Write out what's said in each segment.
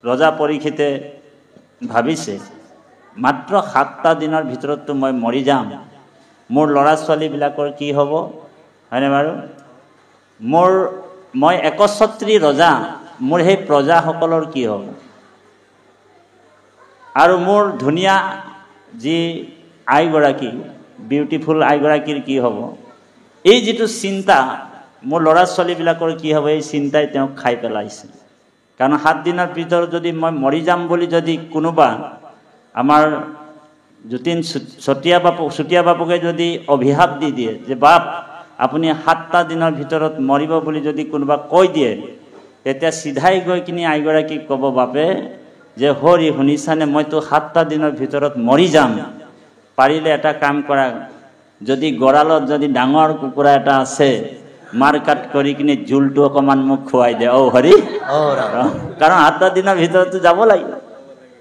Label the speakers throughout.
Speaker 1: ৰজা পৰীক্ষিতে ভাবিছে মাত্ৰ 7টা দিনৰ ভিতৰততো মই মৰি যাম, মোৰ ল'ৰা ছোৱালীবিলাকৰ কি হ'ব, হয়নে বাৰু? মই একচ্ছত্ৰী ৰজা, মোৰ সেই প্ৰজাসকলৰ কি হ'ব? আৰু মোৰ ধুনীয়া যি আইগৰাকী, বিউটিফুল আইগৰাকীৰ কি হ'ব? এই যিটো চিন্তা, মোৰ ল'ৰা ছোৱালীবিলাকৰ কি হ'ব, এই চিন্তাই তেওঁক খাই পেলাইছে। কাৰণ 7 দিনৰ ভিতৰত যদি মই মৰি যাম বুলি যদি কোনোবা আমাৰ যতীন চুতীয়া বাপুকে যদি অভিশাপ দি দিয়ে যে বাপ আপুনি 7টা দিনৰ ভিতৰত মৰিব বুলি যদি কোনোবা কৈ দিয়ে, তেতিয়া চিধাই গৈ কিনি আইগৰাকীক ক'ব, বাপে যে হৰি শুনিছানে, মইতো 7টা দিনৰ ভিতৰত মৰি যাম, পাৰিলে এটা কাম কৰা, যদি গঁৰালত যদি ডাঙৰ কুকুৰা এটা আছে, মাৰ কাট কৰি কিনি জোলটো অকণমান মোক খুৱাই দে, অ হৰি, কাৰণ 7টা দিনৰ ভিতৰতো যাব লাগিব,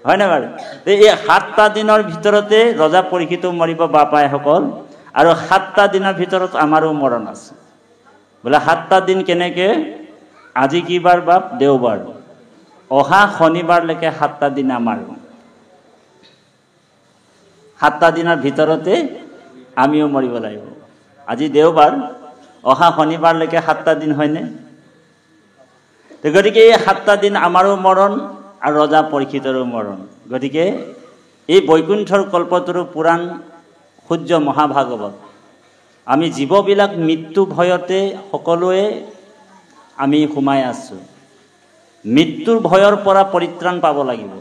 Speaker 1: হয়নে বাৰু? এই 7টা দিনৰ ভিতৰতে ৰজা পৰীক্ষিতো মৰিব বাপাইসকল, আৰু 7টা দিনৰ ভিতৰত আমাৰো মৰণ আছে। বোলে 7টা দিন কেনেকে? আজি কি বাৰ বাপ? দেওবাৰ। অহা শনিবাৰলৈকে 7টা দিন আমাৰ। 7টা দিনৰ ভিতৰতে আমিও মৰিব লাগিব। আজি দেওবাৰ, অহা শনিবাৰলৈকে 7টা দিন হয়নে? গতিকে এই 7টা দিন আমাৰো মৰণ আৰু ৰজা পৰীক্ষিতৰো মৰণ। গতিকে এই বৈকুণ্ঠৰ কল্পতৰু পুৰাণ সূৰ্য মহাভাগৱত, আমি জীৱবিলাক মৃত্যু ভয়তে সকলোৱে আমি সোমাই আছোঁ। মৃত্যুৰ ভয়ৰ পৰা পৰিত্ৰাণ পাব লাগিব,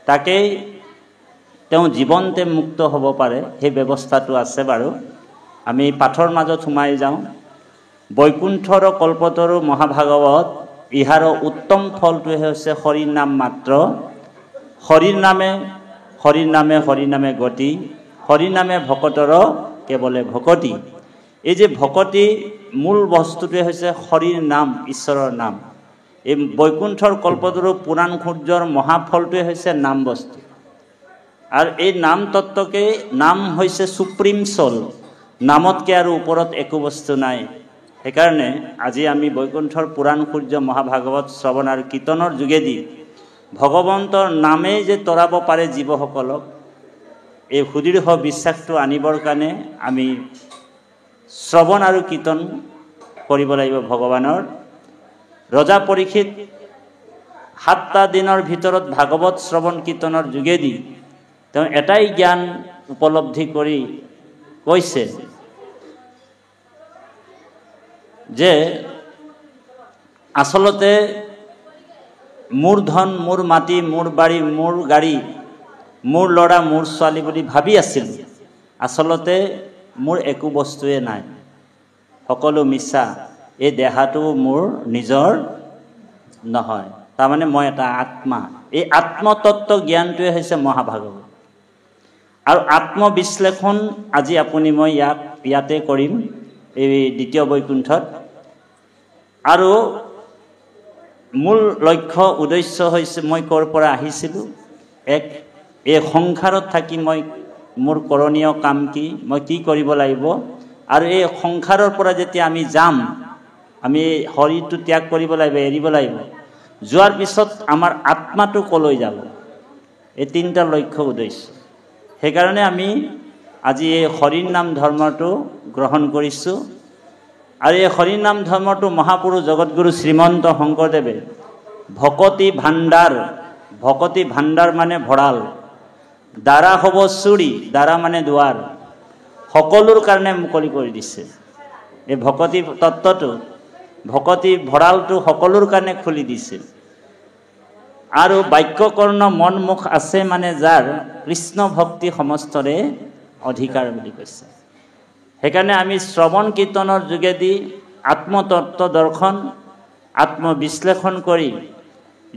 Speaker 1: তাকেই তেওঁ জীৱনতে মুক্ত হ'ব পাৰে, সেই ব্যৱস্থাটো আছে বাৰু। আমি পাঠৰ মাজত সোমাই যাওঁ। বৈকুণ্ঠৰ কল্পতৰু মহাভাগৱত, ইহাৰ উত্তম ফলটোৱে হৈছে হৰিৰ নাম মাত্ৰ। হৰিৰ নামে হৰিৰ নামে হৰি নামে গতি, হৰি নামে ভকতৰ কেৱলে ভকতি। এই যে ভকতি, মূল বস্তুটোৱে হৈছে হৰিৰ নাম, ঈশ্বৰৰ নাম। এই বৈকুণ্ঠৰ কল্পতৰু পুৰাণ সূৰ্যৰ মহাফলটোৱে হৈছে নাম বস্তু। আৰু এই নাম তত্ত্বকে, নাম হৈছে সুপ্ৰিম চল, নামতকৈ আৰু ওপৰত একো বস্তু নাই। সেইকাৰণে আজি আমি বৈকুণ্ঠৰ পুৰাণ সূৰ্য মহাভাগৱত শ্ৰৱণ আৰু কীৰ্তনৰ যোগেদি ভগৱন্তৰ নামেই যে তৰাব পাৰে জীৱসকলক, এই সুদৃঢ় বিশ্বাসটো আনিবৰ কাৰণে আমি শ্ৰৱণ আৰু কীৰ্তন কৰিব লাগিব ভগৱানৰ। ৰজা পৰীক্ষিত 7টা দিনৰ ভিতৰত ভাগৱত শ্ৰৱণ কীৰ্তনৰ যোগেদি তেওঁ এটাই জ্ঞান উপলব্ধি কৰি কৈছে যে আচলতে মোৰ ধন, মোৰ মাটি, মোৰ বাৰী, মোৰ গাড়ী, মোৰ ল'ৰা, মোৰ ছোৱালী বুলি ভাবি আছিল। আচলতে মোৰ একো বস্তুৱে নাই, সকলো মিছা। এই দেহাটো মোৰ নিজৰ নহয়, তাৰমানে মই এটা আত্মা। এই আত্মতত্ত্ব জ্ঞানটোৱে হৈছে মহাভাগৱত। আৰু আত্মবিশ্লেষণ আজি আপুনি মই ইয়াতে কৰিম, এই দ্বিতীয় বৈকুণ্ঠত। আৰু মূল লক্ষ্য উদ্দেশ্য হৈছে মই ক'ৰ পৰা আহিছিলোঁ, এই সংসাৰত থাকি মোৰ কৰণীয় কাম কি, মই কি কৰিব লাগিব, আৰু এই সংসাৰৰ পৰা যেতিয়া আমি যাম, আমি শৰীৰটো ত্যাগ কৰিব লাগিব, এৰিব লাগিব। যোৱাৰ পিছত আমাৰ আত্মাটো ক'লৈ যাব, এই 3টা লক্ষ্য উদ্দেশ্য। সেইকাৰণে আমি আজি এই হৰিৰ নাম ধৰ্মটো গ্ৰহণ কৰিছোঁ। আৰু এই হৰিৰ নাম ধৰ্মটো মহাপুৰুষ জগতগুৰু শ্ৰীমন্ত শংকৰদেৱে ভকতি ভাণ্ডাৰ, ভকতি ভাণ্ডাৰ মানে ভঁৰাল, দ্বাৰা হ'ব চুৰি, দ্বাৰা মানে দুৱাৰ, সকলোৰ কাৰণে মুকলি কৰি দিছে। এই ভকতি তত্ত্বটো, ভকতি ভঁৰালটো সকলোৰ কাৰণে খুলি দিছে। আৰু বাক্যকৰ্ণ মন মুখ আছে মানে যাৰ, কৃষ্ণ ভক্তি সমস্তৰে অধিকাৰ বুলি কৈছে। সেইকাৰণে আমি শ্ৰৱণ কীৰ্তনৰ যোগেদি আত্মতত্ত্ব দৰ্শন, আত্মবিশ্লেষণ কৰি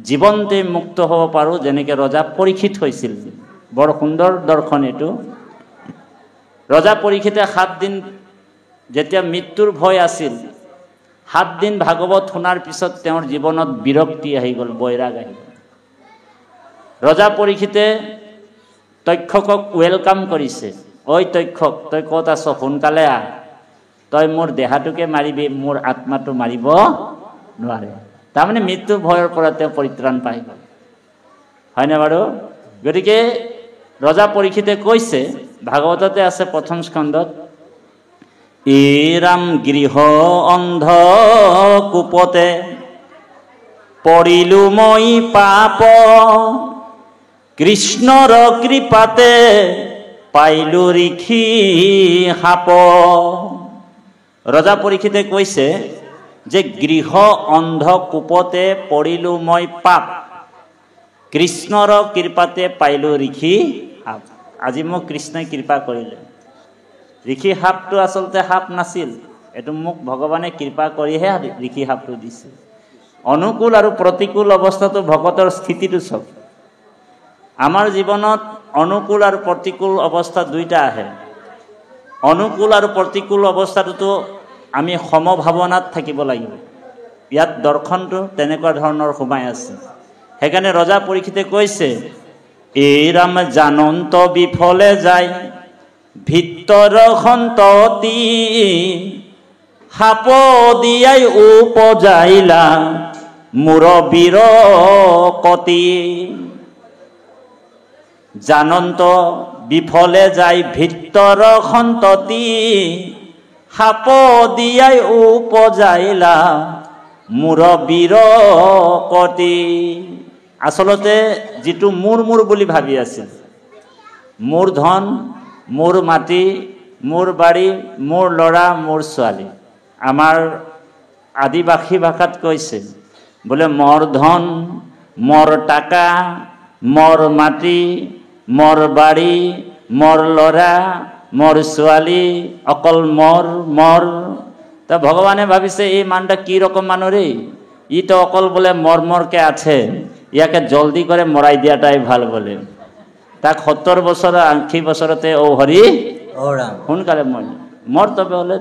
Speaker 1: জীৱনতে মুক্ত হ'ব পাৰোঁ, যেনেকৈ ৰজা পৰীক্ষিত হৈছিল। বৰ সুন্দৰ দৰ্শন এইটো। ৰজা পৰীক্ষিতে 7 দিন যেতিয়া মৃত্যুৰ ভয় আছিল, 7 দিন ভাগৱত শুনাৰ পিছত তেওঁৰ জীৱনত বিৰক্তি আহি গ'ল, বৈৰাগ আহি গ'ল। ৰজা পৰীক্ষিতে তক্ষকক ৱেলকাম কৰিছে, ঐ তক্ষক, তই ক'ত আছ, সোনকালে আহ, তই মোৰ দেহাটোকে মাৰিবি, মোৰ আত্মাটো মাৰিব নোৱাৰে। তাৰমানে মৃত্যু ভয়ৰ পৰা তেওঁ পৰিত্ৰাণ পাই গ'ল হয়নে বাৰু গতিকে ৰজা পৰীক্ষিতে কৈছে ভাগৱততে আছে প্ৰথম স্কন্ধত ৰাম গৃহ অন্ধ কুপতে পৰিলো মই পাপ কৃষ্ণৰ কৃপাতে পাইলো ঋষি সাপ ৰজা পৰীক্ষিতে কৈছে যে গৃহ অন্ধ কুপতে পৰিলো মই পাপ কৃষ্ণৰ কৃপাতে পাইলো ঋষি সাপ আজি মোক কৃষ্ণই কৃপা কৰিলে ঋষি সাপটো আচলতে সাপ নাছিল এটো মোক ভগৱানে কৃপা কৰিহে ঋষি সাপটো দিছে অনুকূল আৰু প্ৰতিকূল অৱস্থাটো ভগতৰ স্থিতিটো সব আমাৰ জীৱনত অনুকূল আৰু প্ৰতিকূল অৱস্থা দুইটা আহে অনুকূল আৰু প্ৰতিকূল অৱস্থাটো আমি সমভাৱনাত থাকিব লাগিব ইয়াত দৰ্শনটো তেনেকুৱা ধৰণৰ সোমাই আছে সেইকাৰণে ৰজা পৰীক্ষিতে কৈছে ৰাম জানন্ত বিফলে যায় ভিতৰ সন্ততি সাপ দিয়াই উপজাইলা মূৰ বীৰকতি জানন্ত বিফলে যায় ভিতৰ সন্ততি সাপ দিয়াই উপজাইলা মূৰ বীৰকতি আচলতে যিটো মোৰ বুলি ভাবি আছিল মোৰ ধন মোৰ মাটি মোৰ বাড়ি মোৰ ল'ৰা মোৰ ছোৱালী আমাৰ আদিবাসী ভাষাত কৈছে বোলে মোৰ ধন মোৰ টাকা মোৰ মাটি মোৰ বাড়ি মোৰ ল'ৰা মোৰ ছোৱালী অকল মোৰ তা ভগৱানে ভাবিছে এই মানটা কি রকম মানুরে ই তো অকল বলে মরমরকে আছে ইয়াকে জলদি করে মরাই দিয়াটাই ভাল বলে তাক 70 বছর 80 বছরতে ও হরি সোনকালে মর তবে হলে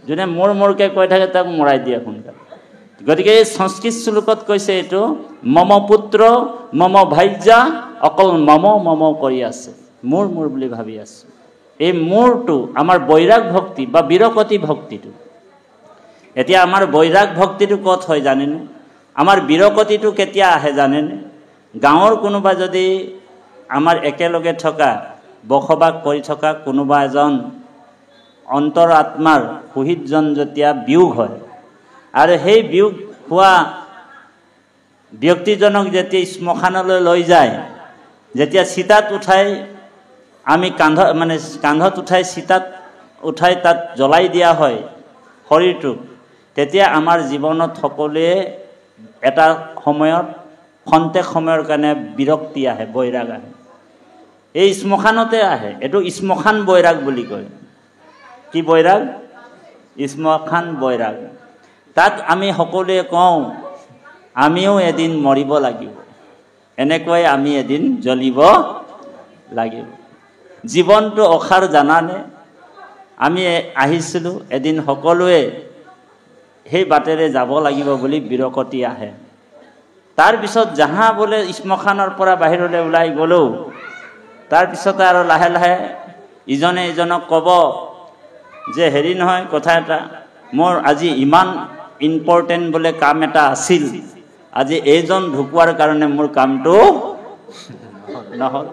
Speaker 1: যোনে মোরকে কৈ থাকে তাক মরাই দিয়া সোনকালে গতিকে সংস্কৃত শ্লোকত কৈছে এইটো মম পুত্ৰ মম ভাইজা অকল মম কৰি আছে মোৰ বুলি ভাবি আছে এই মোৰটো আমাৰ বৈৰাগ ভক্তি বা বিৰকতি ভক্তিটো এতিয়া আমাৰ বৈৰাগ ভক্তিটো কত হয় জানেন আমাৰ বিৰকতিটো কেতিয়া আহে জানেন গাঁৱৰ কোনোবা যদি আমাৰ একেলগে থকা বসবাস কৰি থকা কোনোবা এজন অন্তৰ আত্মাৰ শহীদজন যেতিয়া বিয়োগ হয় আৰু সেই বিয়োগ হোৱা ব্যক্তিজনক যেতিয়া শ্মশানলৈ লৈ যায় যেতিয়া চিতাত উঠাই আমি কান্ধত উঠাই চিতাত উঠাই তাত জ্বলাই দিয়া হয় শৰীৰটো তেতিয়া আমাৰ জীৱনত সকলোৱে এটা সময়ত খন্তেক সময়ৰ কাৰণে বিৰক্তি আহে বৈৰাগ আহে এই শ্মশানতে আহে এটো শ্মশান বৈৰাগ বুলি কয় কি বৈৰাগ শ্মশান বৈৰাগ তাত আমি সকলোৱে কওঁ আমিও এদিন মৰিব লাগিব এনেকৈ আমি এদিন জ্বলিব লাগিব জীৱনটো অখাৰ জানানে আমি আহিছিলো এদিন সকলোৱে সেই বাটেৰে যাব লাগিব বুলি বিৰকতি আহে তাৰ পিছত যাহা বলে শ্মশানৰ পৰা বাহিৰলৈ ওলাই গলো তাৰ পিছত আৰু লাহে লাহে ইজনে ইজনক কব যে হেৰি নহয় কথা এটা মোৰ আজি ইমান ইম্পৰ্টেন্ট বলে কাম এটা আছিল আজি এইজন ঢুকুৱাৰ কাৰণে মোৰ কামটো নহল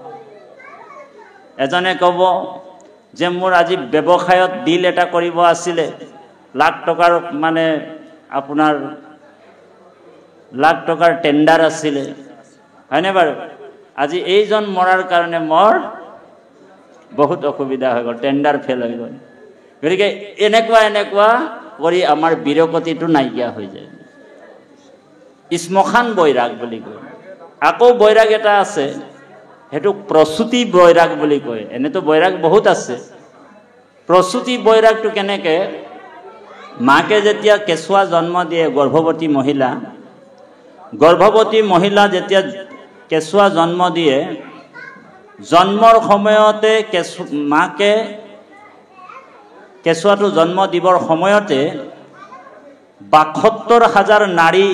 Speaker 1: এজনে কব যে মোৰ আজি ব্যৱসায়ত ডিল এটা কৰিব আছিল লাখ টকাৰ আপোনাৰ লাখ টকাৰ টেন্ডাৰ আছিল হয়নে বাৰু আজি এইজন মৰাৰ কাৰণে মোৰ বহুত অসুবিধা হৈ গ'ল টেন্ডাৰ ফেল হৈ গ'ল গতিকে এনেকুৱা কৰি আমাৰ বিৰকতিটো নাইকিয়া হৈ যায় শ্মশান বৈৰাগ বুলি কয় আকৌ বৈৰাগ এটা আছে হেতু প্ৰসূতি বৈৰাগ বুলি কয় এনেতো বৈৰাগ বহুত আছে প্ৰসূতি বৈৰাগটো কেনেকে মাকে যেতিয়া কেঁচুৱা জন্ম দিয়ে গৰ্ভৱতী মহিলা যেতিয়া কেঁচুৱা জন্ম দিয়ে জন্মৰ সময়তে মাকে কেঁচুৱাটো জন্ম দিবৰ সময়তে ৭২,০০০ নাৰী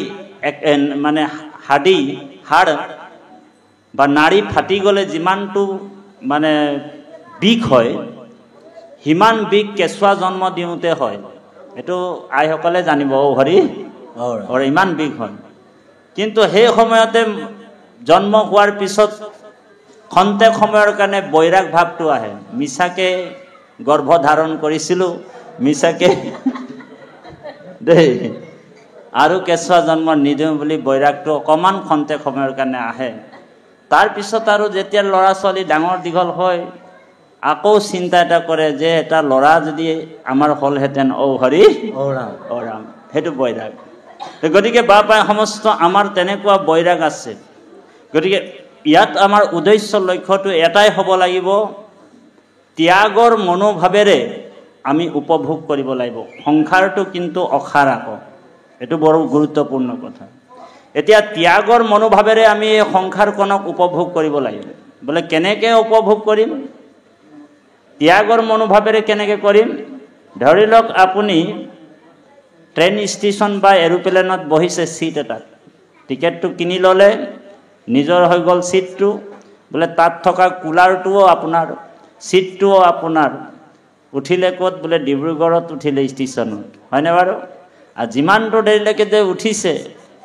Speaker 1: হাড় বা নাৰী ফাটি গলে যিমানটো বিষ হয় হিমান বিষ কেঁচুৱা জন্ম দিওঁতে হয় এটো আইসকলে জানিব হৰি ইমান বিষ হয় কিন্তু সেই সময়তে জন্ম হোৱাৰ পিছত খন্তেক সময়ৰ কাৰণে বৈৰাগ ভাৱটো আহে। মিছাকে গৰ্ভ ধাৰণ কৰিছিলোঁ, মিছাকে দেই আৰু কেঁচুৱা জন্ম নিদিওঁ বুলি বৈৰাগটো অকণমান খন্তেক সময়ৰ কাৰণে আহে। তাৰপিছত আৰু যেতিয়া ল'ৰা ছোৱালী ডাঙৰ দীঘল হয় আকৌ চিন্তা এটা কৰে যে এটা ল'ৰা যদি আমাৰ হ'লহেঁতেন, হৰি ঔ ৰাম, সেইটো বৈৰাগ। গতিকে বাপাই সমস্ত আমাৰ তেনেকুৱা বৈৰাগ আছে। গতিকে ইয়াত আমাৰ উদ্দেশ্য লক্ষ্যটো এটাই হ'ব লাগিব, ত্যাগৰ মনোভাৱেৰে আমি উপভোগ কৰিব লাগিব। সংসাৰটো কিন্তু অসাৰ আকৌ, এইটো বৰ গুৰুত্বপূৰ্ণ কথা। এতিয়া ত্যাগৰ মনোভাৱেৰে আমি এই সংসাৰখনক উপভোগ কৰিব লাগিব। বোলে কেনেকৈ উপভোগ কৰিম? ত্যাগৰ মনোভাৱেৰে কেনেকৈ কৰিম? ধৰি লওক আপুনি ট্ৰেইন ষ্টেচন বা এৰোপ্লেনত বহিছে ছিট এটাত, টিকেটটো কিনি ল'লে, নিজৰ হৈ গ'ল ছিটটো। বোলে তাত থকা কুলাৰটোও আপোনাৰ, ছিটটোও আপোনাৰ। উঠিলে ক'ত? বোলে ডিব্ৰুগড়ত উঠিলে ষ্টেচনত, হয়নে বাৰু? আৰু যিমানটো দেৰিলৈকে যে উঠিছে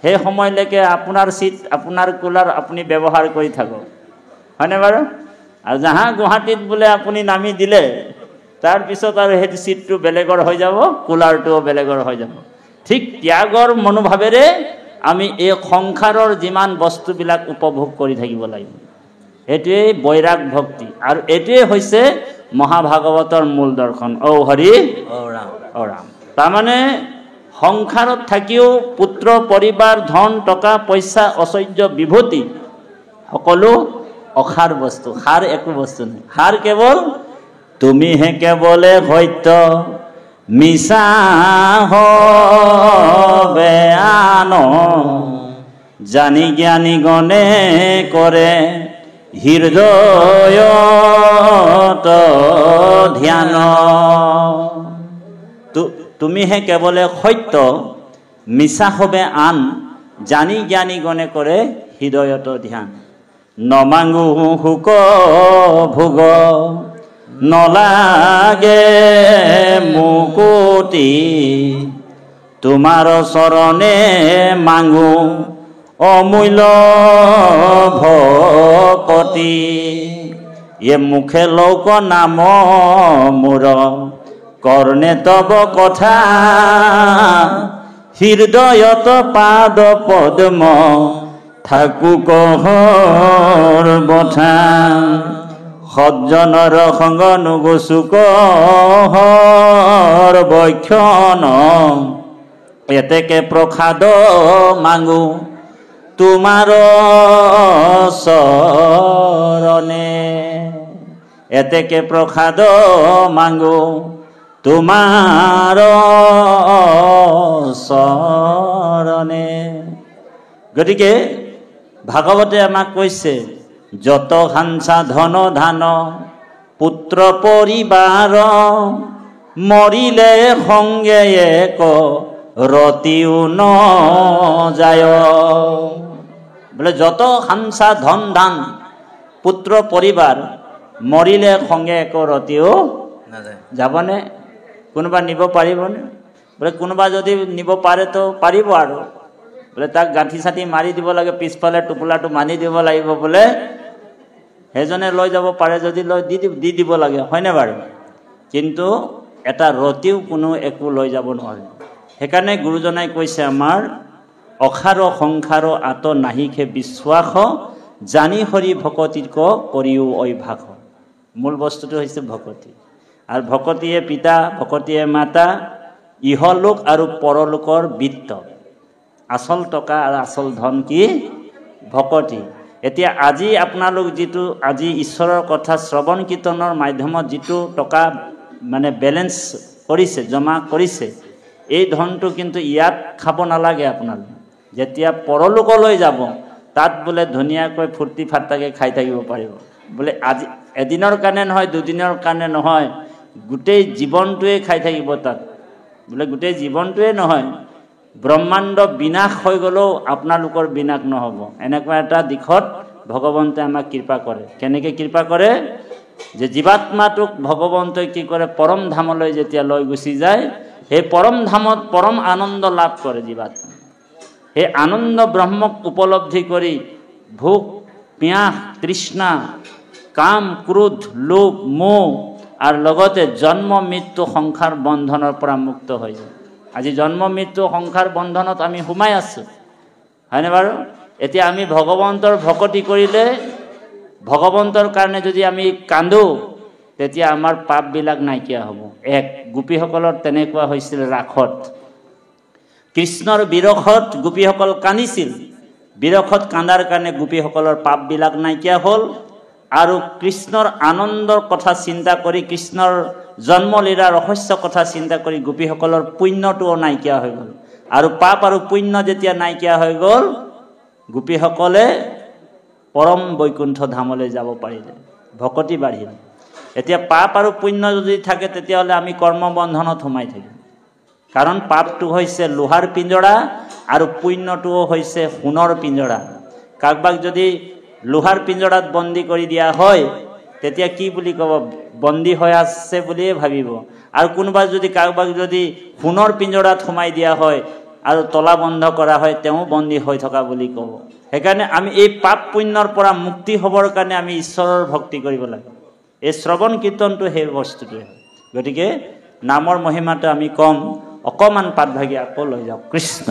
Speaker 1: সেই সময়লৈকে আপোনাৰ ছিট, আপোনাৰ কুলাৰ আপুনি ব্যৱহাৰ কৰি থাকক, হয়নে বাৰু? আৰু যাহা গুৱাহাটীত বোলে আপুনি নামি দিলে, তাৰপিছত আৰু সেই ছিটটো বেলেগৰ হৈ যাব, কুলাৰটোও বেলেগৰ হৈ যাব। ঠিক ত্যাগৰ মনোভাৱেৰে আমি এই সংসাৰৰ যিমান বস্তুবিলাক উপভোগ কৰি থাকিব লাগিব। এইটোৱেই বৈৰাগ ভক্তি, আৰু এইটোৱেই হৈছে মহাভাগৱতৰ মূল দৰ্শন। ঔ হৰি ঔ ৰাম। তাৰমানে সংসাৰত থাকিও পুত্ৰ, পৰিবাৰ, ধন, টকা পইচা, ঐশ্বৰ্য, বিভূতি সকলো অসাৰ বস্তু, সাৰ একো বস্তু নাই। সাৰ কেৱল তুমিহে কেৱলে সত্য, মিছা হবে আন, জানি জ্ঞানী গণে কৰে হৃদয়ত ধ্যান। তুমিহে কেৱলে সত্য, মিছা হবে আন, জানি জ্ঞানী গণে কৰে হৃদয়ত ধ্যান। নমাঙো সুখ ভোগ, নলাগে মুকুতি, তোমাৰ চৰণে মাঙো অমূল্য ভকতি। এ মুখে লৌক নাম মোৰ, কৰ্ণে তব কথা, হৃদয়ত পাদ পদ্ম, থাকো কহৰ বঠা। সজ্জনৰ সংগ নুগুচো কহৰ বক্ষণ, এতেকে প্ৰসাদ মাঙো তোমাৰ চৰণে। এতেকে প্ৰসাদ মাঙো তোমাৰ চৰণে। গতিকে ভাগৱতে আমাক কৈছে, যত হাঞ্চা ধন ধান, পুত্ৰ পৰিবাৰ, মৰিলে সংগে এক ৰতিও ন যায়। বোলে যত হাঞ্চা ধন ধান, পুত্ৰ পৰিবাৰ, মৰিলে সংগে এক ৰতিও যাবনে? কোনোবা নিব পাৰিবনে? বোলে কোনোবা যদি নিব পাৰেতো পাৰিব, আৰু বোলে তাক গাঁঠি চাঠি মাৰি দিব লাগে, পিছফালে টোপোলাটো মানি দিব লাগিব, বোলে সেইজনে লৈ যাব পাৰে যদি লৈ দি দিব লাগে, হয়নে বাৰু? কিন্তু এটা ৰতিও কোনো একো লৈ যাব নোৱাৰে। সেইকাৰণে গুৰুজনাই কৈছে আমাৰ, অসাৰ সংসাৰ আত নাহিখে বিশ্বাস, জানি হৰি ভকতিক কৰিও অভ্যাস। মূল বস্তুটো হৈছে ভকতি। আৰু ভকতিয়ে পিতা, ভকতিয়ে মাতা, ইহলোক আৰু পৰলোকৰ বৃত্ত। আচল টকা আৰু আচল ধন কি? ভকতি। এতিয়া আজি আপোনালোক যিটো আজি ঈশ্বৰৰ কথা শ্ৰৱণ কীৰ্তনৰ মাধ্যমত যিটো টকা মানে বেলেঞ্চ কৰিছে, জমা কৰিছে, এই ধনটো কিন্তু ইয়াত খাব নালাগে। আপোনালোক যেতিয়া পৰলোকলৈ যাব, তাত বোলে ধুনীয়াকৈ ফূৰ্তি ফাৰ্তাকৈ খাই থাকিব পাৰিব। বোলে আজি এদিনৰ কাৰণে নহয়, দুদিনৰ কাৰণে নহয়, গোটেই জীৱনটোৱে খাই থাকিব তাত। বোলে গোটেই জীৱনটোৱে নহয়, ব্ৰহ্মাণ্ড বিনাশ হৈ গ'লেও আপোনালোকৰ বিনাশ নহ'ব। এনেকুৱা এটা দিশত ভগৱন্তে আমাক কৃপা কৰে। কেনেকৈ কৃপা কৰে? যে জীৱাত্মাটোক ভগৱন্তই কি কৰে, পৰম ধামলৈ যেতিয়া লৈ গুচি যায়, সেই পৰম ধামত পৰম আনন্দ লাভ কৰে জীৱাত্মা। সেই আনন্দ ব্ৰহ্মক উপলব্ধি কৰি ভোক পিয়াহ তৃষ্ণা কাম ক্ৰোধ লোভ মোহ আৰু লগতে জন্ম মৃত্যু সংসাৰ বন্ধনৰ পৰা মুক্ত হৈ যায়। আজি জন্ম মৃত্যু সংসাৰ বন্ধনত আমি সোমাই আছো, হয়নে বাৰু? এতিয়া আমি ভগৱন্তৰ ভকতি কৰিলে, ভগৱন্তৰ কাৰণে যদি আমি কান্দো, তেতিয়া আমাৰ পাপবিলাক নাইকিয়া হ'ব। এক গোপীসকলৰ তেনেকুৱা হৈছিল ৰাসত। কৃষ্ণৰ বিৰহত গোপীসকল কান্দিছিল, বিৰহত কান্দাৰ কাৰণে গোপীসকলৰ পাপবিলাক নাইকিয়া হ'ল আৰু কৃষ্ণৰ আনন্দৰ কথা চিন্তা কৰি, কৃষ্ণৰ জন্মলীলা ৰহস্য কথা চিন্তা কৰি গোপীসকলৰ পুণ্যটোও নাইকিয়া হৈ গ'ল। আৰু পাপ আৰু পুণ্য যেতিয়া নাইকিয়া হৈ গ'ল, গোপীসকলে পৰম বৈকুণ্ঠ ধামলৈ যাব পাৰিলে, ভকতি বাঢ়িল। এতিয়া পাপ আৰু পুণ্য যদি থাকে তেতিয়াহ'লে আমি কৰ্মবন্ধনত সোমাই থাকিম। কাৰণ পাপটো হৈছে লোহাৰ পিঞ্জৰা আৰু পুণ্যটোও হৈছে সোণৰ পিঞ্জৰা। কাৰোবাক যদি লোহাৰ পিঞ্জৰাত বন্দী কৰি দিয়া হয়, তেতিয়া কি বুলি ক'ব? বন্দী হৈ আছে বুলিয়ে ভাবিব। আৰু কোনোবা যদি কাৰোবাক যদি সোণৰ পিঞ্জৰাত সোমাই দিয়া হয় আৰু তলা বন্ধ কৰা হয়, তেওঁ বন্দী হৈ থকা বুলি ক'ব। সেইকাৰণে আমি এই পাপ পুণ্যৰ পৰা মুক্তি হ'বৰ কাৰণে আমি ঈশ্বৰৰ ভক্তি কৰিব লাগে। এই শ্ৰৱণ কীৰ্তনটো সেই বস্তুটোৱে। গতিকে নামৰ মহিমাটো আমি কম, অকণমান পাত ভাগি আকৌ লৈ যাওঁ। কৃষ্ণ।